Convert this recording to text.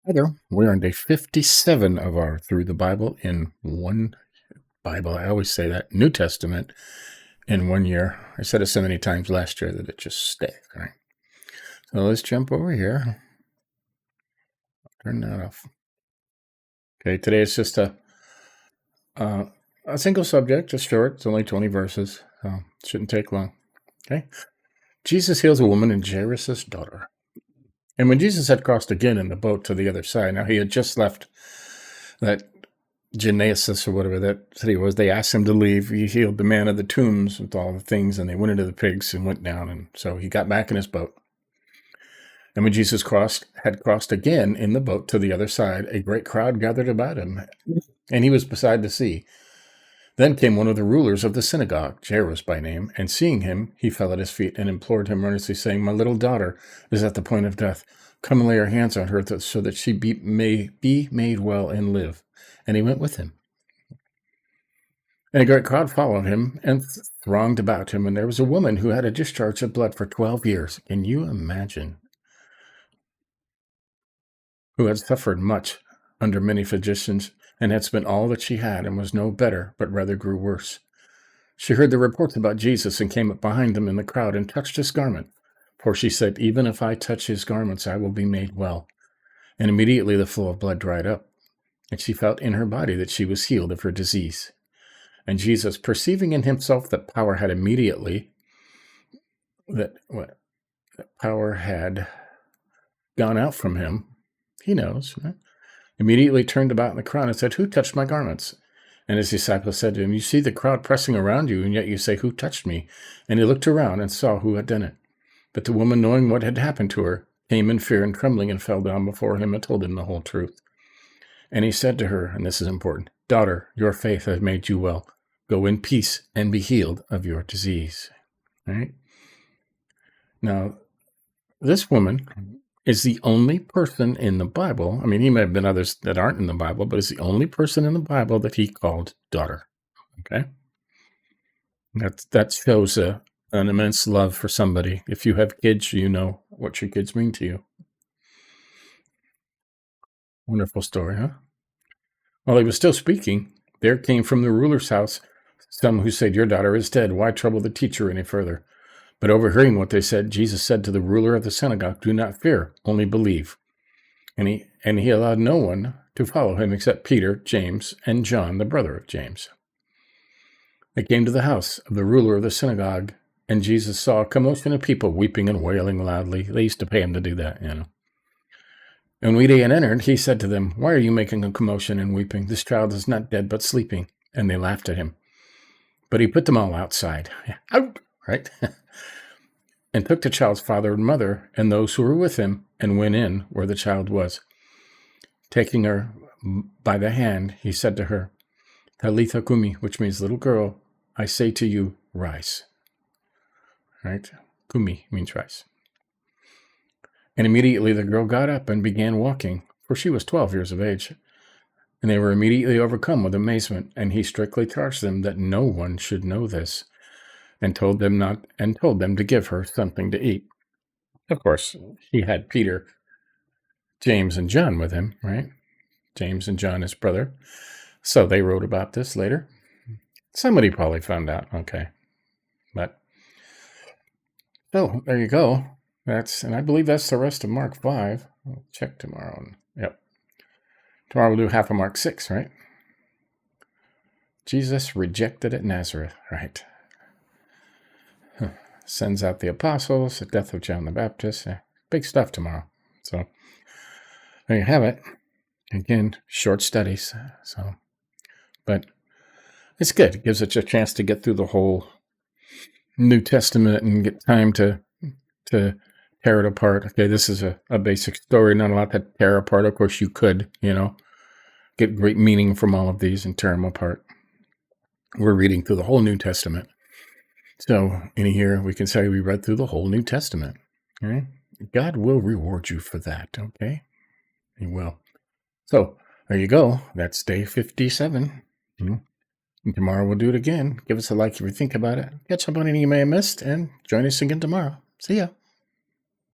Hi there. We're on day 57 of our Through the Bible in one Bible. I always say that. New Testament in 1 year. I said it so many times last year that it just stayed, right? So let's jump over here. Turn that off. Okay, today it's just uh, a single subject, just short. It's only 20 verses, so it shouldn't take long. Okay. Jesus heals a woman in Jairus' daughter. And when Jesus had crossed again in the boat to the other side, now he had just left that Genesis or whatever that city was, they asked him to leave. He healed the man of the tombs with all the things, and they went into the pigs and went down. And so he got back in his boat. And when Jesus had crossed again in the boat to the other side, a great crowd gathered about him, and he was beside the sea. Then came one of the rulers of the synagogue, Jairus by name, and seeing him, he fell at his feet and implored him earnestly, saying, "My little daughter is at the point of death. Come and lay your hands on her so that she may be made well and live." And he went with him. And a great crowd followed him and thronged about him. And there was a woman who had a discharge of blood for 12 years. Can you imagine? Who had suffered much under many physicians and had spent all that she had and was no better, but rather grew worse. She heard the reports about Jesus and came up behind him in the crowd and touched his garment. For she said, "Even if I touch his garments, I will be made well." And immediately the flow of blood dried up, and she felt in her body that she was healed of her disease. And Jesus, perceiving in himself that power had gone out from him, he knows, right? Immediately turned about in the crowd and said, "Who touched my garments?" And his disciples said to him, "You see the crowd pressing around you, and yet you say, 'Who touched me?'" And he looked around and saw who had done it. But the woman, knowing what had happened to her, came in fear and trembling and fell down before him and told him the whole truth. And he said to her, and this is important, "Daughter, your faith has made you well. Go in peace and be healed of your disease." All right? Now, this woman is the only person in the Bible. I mean, he may have been others that aren't in the Bible, but is the only person in the Bible that he called daughter. Okay? That shows an immense love for somebody. If you have kids, you know what your kids mean to you. Wonderful story, huh? While he was still speaking, there came from the ruler's house some who said, "Your daughter is dead. Why trouble the teacher any further?" But overhearing what they said, Jesus said to the ruler of the synagogue, "Do not fear, only believe." And he allowed no one to follow him except Peter, James, and John, the brother of James. They came to the house of the ruler of the synagogue, and Jesus saw a commotion of people weeping and wailing loudly. They used to pay him to do that, you know. And when they had entered, he said to them, "Why are you making a commotion and weeping? This child is not dead, but sleeping." And they laughed at him. But he put them all outside. Out, right? And took the child's father and mother and those who were with him and went in where the child was. Taking her by the hand, he said to her, "Talitha kumi," which means, "Little girl, I say to you, rise." Right? Kumi means rise. And immediately the girl got up and began walking, for she was 12 years of age. And they were immediately overcome with amazement, and he strictly charged them that no one should know this, and told them to give her something to eat. Of course, he had Peter, James, and John with him, right? James and John, his brother. So they wrote about this later. Somebody probably found out. Okay. But so there you go. And I believe that's the rest of Mark 5. I'll check tomorrow. Yep. Tomorrow we'll do half of Mark 6, right? Jesus rejected at Nazareth, right? Sends out the apostles, the death of John the Baptist. Big stuff tomorrow. So there you have it. Again, short studies. But it's good. It gives us a chance to get through the whole New Testament and get time to tear it apart. Okay, this is a basic story, not a lot to tear apart. Of course, you could, get great meaning from all of these and tear them apart. We're reading through the whole New Testament. So in here, we can say we read through the whole New Testament. Okay? God will reward you for that, okay? He will. So there you go. That's day 57. And tomorrow we'll do it again. Give us a like if you think about it. Catch up on anything you may have missed, and join us again tomorrow. See ya.